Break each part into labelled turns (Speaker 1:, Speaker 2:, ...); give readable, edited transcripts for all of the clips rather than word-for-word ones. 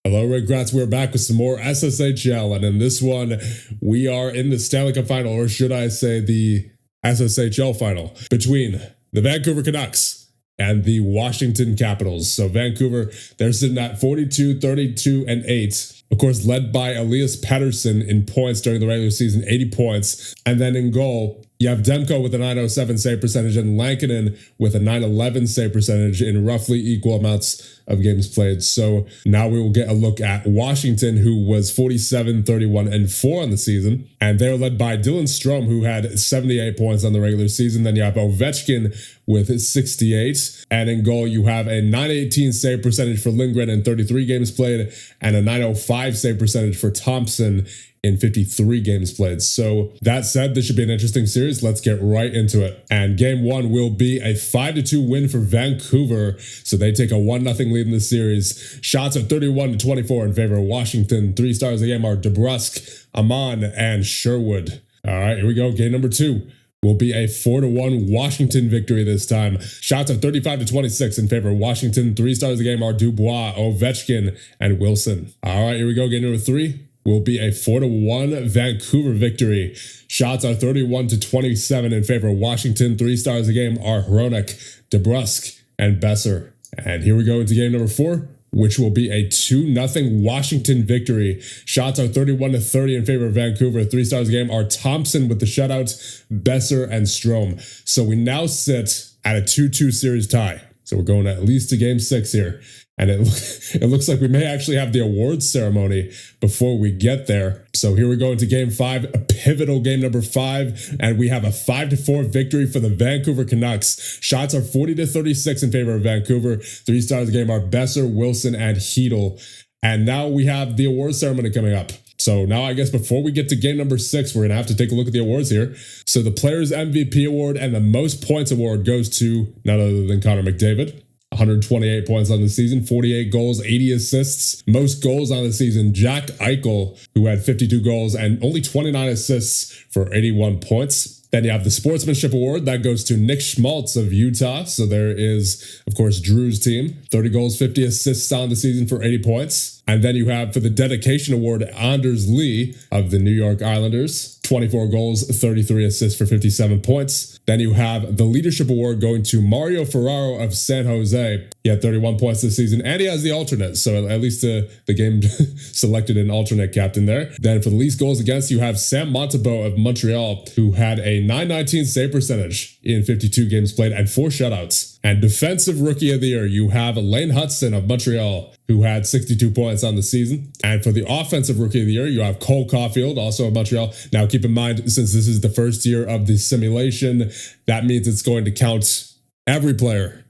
Speaker 1: Hello, Regrets. We're back with some more SSHL, and in this one, we are in the Stanley Cup final, or should I say the SSHL final, between the Vancouver Canucks and the Washington Capitals. So Vancouver, they're sitting at 42, 32, and 8. Of course, led by Elias Pettersson in points during the regular season, 80 points. And then in goal, you have Demko with a 907 save percentage and Lankinen with a 911 save percentage in roughly equal amounts of games played. So now we will get a look at Washington, who was 47, 31, and 4 on the season. And they're led by Dylan Strome, who had 78 points on the regular season. Then you have Ovechkin with 68. And in goal, you have a 918 save percentage for Lindgren in 33 games played and a 905 save percentage for Thompson in 53 games played. So that said, this should be an interesting series. Let's get right into it. And game one will be a 5-2 win for Vancouver. So they take a 1-0 lead in the series. Shots are 31-24 in favor of Washington. 3 stars of the game are DeBrusk, Amon, and Sherwood. All right, here we go. Game number 2 will be a 4-1 Washington victory this time. Shots are 35-26 in favor of Washington. 3 stars of the game are Dubois, Ovechkin, and Wilson. All right, here we go. Game number 3 will be a 4-1 Vancouver victory. Shots are 31-27 in favor of Washington. 3 stars of the game are Hronek, DeBrusk, and Besser. And here we go into game number 4, which will be a 2-0 Washington victory. Shots are 31-30 in favor of Vancouver. 3 stars of the game are Thompson with the shutout, Besser, and Strome. So we now sit at a 2-2 series tie. So we're going at least to game 6 here. And it looks like we may actually have the awards ceremony before we get there. So here we go into game 5, a pivotal game number 5. And we have a 5-4 victory for the Vancouver Canucks. Shots are 40-36 in favor of Vancouver. 3 stars of the game are Besser, Wilson, and Hedel. And now we have the awards ceremony coming up. So now I guess before we get to game number 6, we're going to have to take a look at the awards here. So the Players MVP Award and the Most Points Award goes to none other than Connor McDavid. 128 points on the season, 48 goals, 80 assists. Most goals on the season, Jack Eichel, who had 52 goals and only 29 assists for 81 points. Then you have the Sportsmanship Award. That goes to Nick Schmaltz of Utah. So there is, of course, Drew's team. 30 goals, 50 assists on the season for 80 points. And then you have for the Dedication Award, Anders Lee of the New York Islanders. 24 goals, 33 assists for 57 points. Then you have the Leadership Award going to Mario Ferraro of San Jose. He had 31 points this season, and he has the alternate. So at least the game selected an alternate captain there. Then for the least goals against, you have Sam Montembeault of Montreal, who had a 919 save percentage in 52 games played and 4 shutouts. And Defensive Rookie of the Year, you have Lane Hudson of Montreal, who had 62 points on the season. And for the Offensive Rookie of the Year, you have Cole Caulfield, also of Montreal. Now, keep in mind, since this is the first year of the simulation, that means it's going to count every player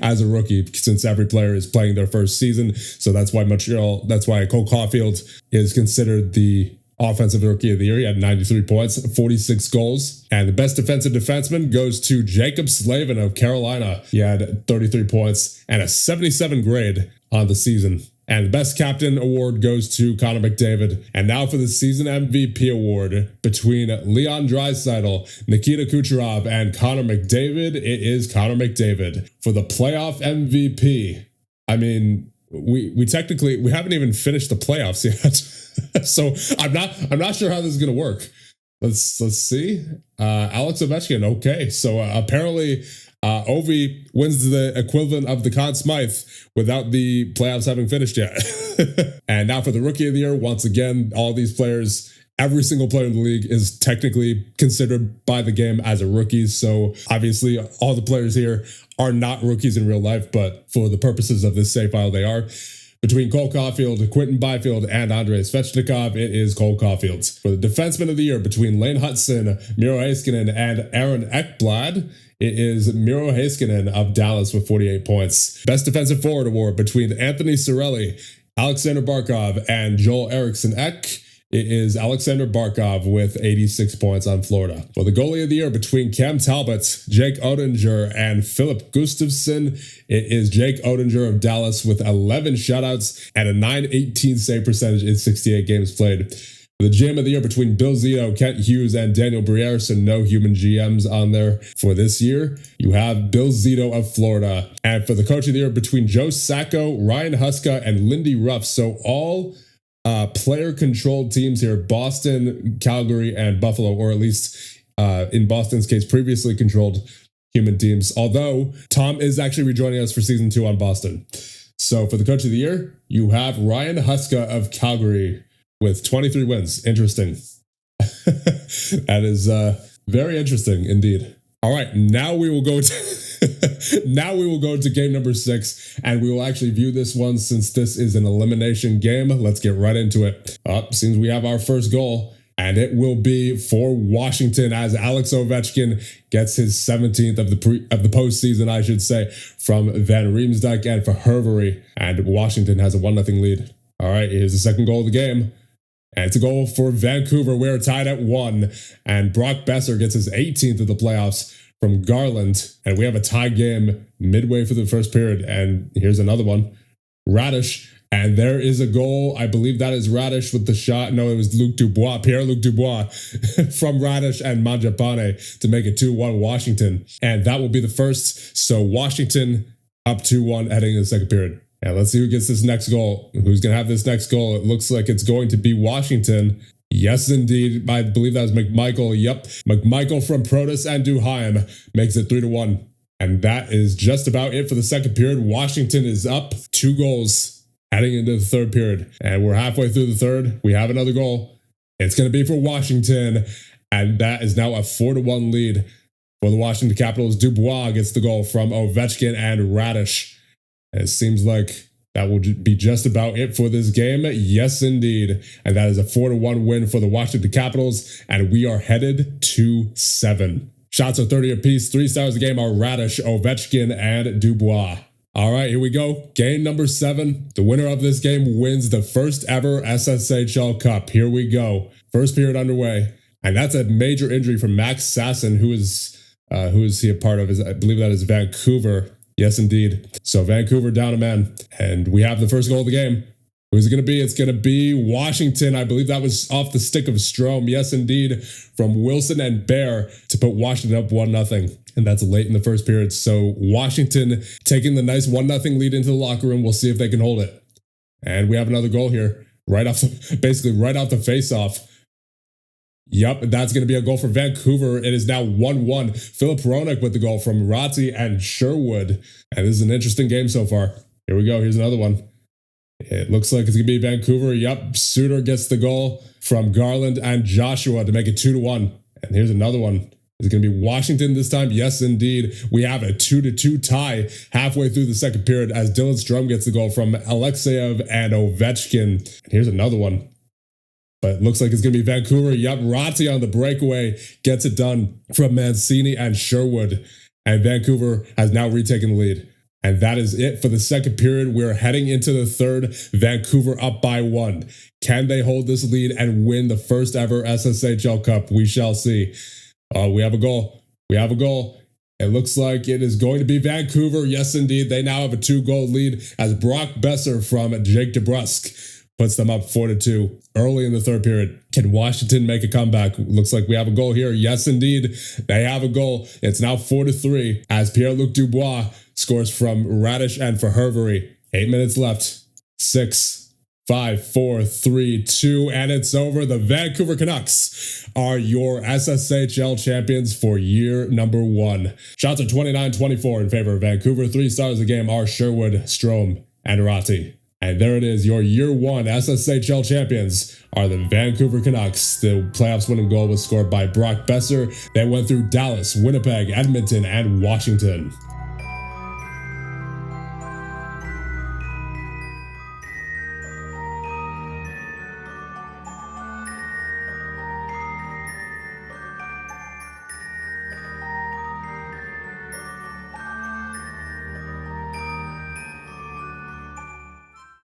Speaker 1: as a rookie, since every player is playing their first season. So that's why Cole Caulfield is considered the Offensive Rookie of the Year. He had 93 points, 46 goals. And the best defensive defenseman goes to Jacob Slavin of Carolina. He had 33 points and a 77 grade on the season. And the Best Captain Award goes to Connor McDavid. And now for the Season MVP Award between Leon Draisaitl, Nikita Kucherov, and Connor McDavid. It is Connor McDavid. For the Playoff MVP, I mean, we haven't even finished the playoffs yet. So I'm not sure how this is going to work. Let's see. Alex Ovechkin. Okay. So apparently Ovi wins the equivalent of the Conn Smythe without the playoffs having finished yet. And now for the Rookie of the Year, once again, all these players, every single player in the league is technically considered by the game as a rookie. So obviously all the players here are not rookies in real life, but for the purposes of this save file, they are. Between Cole Caulfield, Quentin Byfield, and Andrei Svechnikov, it is Cole Caulfield. For the Defenseman of the Year, between Lane Hudson, Miro Heiskanen, and Aaron Ekblad, it is Miro Heiskanen of Dallas with 48 points. Best Defensive Forward Award between Anthony Cirelli, Alexander Barkov, and Joel Eriksson Ek. It is Alexander Barkov with 86 points on Florida. For the Goalie of the Year between Cam Talbot, Jake Oettinger, and Philip Gustafsson, it is Jake Oettinger of Dallas with 11 shutouts and a 918 save percentage in 68 games played. The GM of the year between Bill Zito, Kent Hughes, and Daniel Briere, so no human GMs on there for this year. You have Bill Zito of Florida. And for the coach of the year between Joe Sacco, Ryan Huska, and Lindy Ruff, so all player-controlled teams here, Boston, Calgary, and Buffalo, or at least in Boston's case, previously controlled human teams. Although Tom is actually rejoining us for season 2 on Boston. So for the coach of the year, you have Ryan Huska of Calgary with 23 wins. Interesting. That is very interesting indeed. All right, now we will go to game number 6, and we will actually view this one since this is an elimination game. Let's get right into it. Seems we have our first goal, and it will be for Washington as Alex Ovechkin gets his 17th of the postseason, I should say, from Van Riemsdyk and for Hervery, and Washington has a 1-0 lead. All right, here's the second goal of the game. And it's a goal for Vancouver. We're tied at 1. And Brock Besser gets his 18th of the playoffs from Garland. And we have a tie game midway for the first period. And here's another one. Radish. And there is a goal. I believe that is Radish with the shot. No, it was Luc Dubois, Pierre-Luc Dubois from Radish and Mangiapane to make it 2-1 Washington. And that will be the first. So Washington up 2-1 heading into the second period. And let's see who gets this next goal. Who's going to have this next goal? It looks like it's going to be Washington. Yes, indeed. I believe that was McMichael. Yep. McMichael from Protas and Duheim makes it 3-1. And that is just about it for the second period. Washington is up 2 goals heading into the third period. And we're halfway through the third. We have another goal. It's going to be for Washington. And that is now a 4-1 lead for the Washington Capitals. Dubois gets the goal from Ovechkin and Radish. It seems like that will be just about it for this game. Yes, indeed. And that is a 4-1 win for the Washington Capitals. And we are headed to 7. Shots are 30 apiece. 3 stars of the game are Radish, Ovechkin, and Dubois. All right, here we go. Game number 7. The winner of this game wins the first ever SSHL Cup. Here we go. First period underway. And that's a major injury from Max Sasson, who is he a part of? I believe that is Vancouver. Yes, indeed. So Vancouver down a man. And we have the first goal of the game. Who's it going to be? It's going to be Washington. I believe that was off the stick of Strome. Yes, indeed. From Wilson and Bear to put Washington up 1-0. And that's late in the first period. So Washington taking the nice 1-0 lead into the locker room. We'll see if they can hold it. And we have another goal here. Basically right off the face-off. Yep, that's going to be a goal for Vancouver. It is now 1-1. Philip Hronek with the goal from Ratti and Sherwood. And this is an interesting game so far. Here we go. Here's another one. It looks like it's going to be Vancouver. Yep, Suter gets the goal from Garland and Joshua to make it 2-1. And here's another one. Is it going to be Washington this time? Yes, indeed. We have a 2-2 tie halfway through the second period as Dylan Strome gets the goal from Alexeyev and Ovechkin. And here's another one. But it looks like it's going to be Vancouver. Yep, Ratti on the breakaway gets it done from Mancini and Sherwood. And Vancouver has now retaken the lead. And that is it for the second period. We're heading into the third. Vancouver up by 1. Can they hold this lead and win the first ever SSHL Cup? We shall see. We have a goal. We have a goal. It looks like it is going to be Vancouver. Yes, indeed. They now have a 2-goal lead as Brock Besser from Jake DeBrusk puts them up 4-2 early in the third period. Can Washington make a comeback? Looks like we have a goal here. Yes, indeed. They have a goal. It's now 4-3 as Pierre-Luc Dubois scores from Radish and for Hervery. 8 minutes left. 6, 5, 4, 3, 2, and it's over. The Vancouver Canucks are your SSHL champions for year number 1. Shots are 29-24 in favor of Vancouver. 3 stars a game are Sherwood, Strome, and Ratti. And there it is. Your year 1 SSHL champions are the Vancouver Canucks. The playoffs winning goal was scored by Brock Besser. They went through Dallas, Winnipeg, Edmonton, and Washington.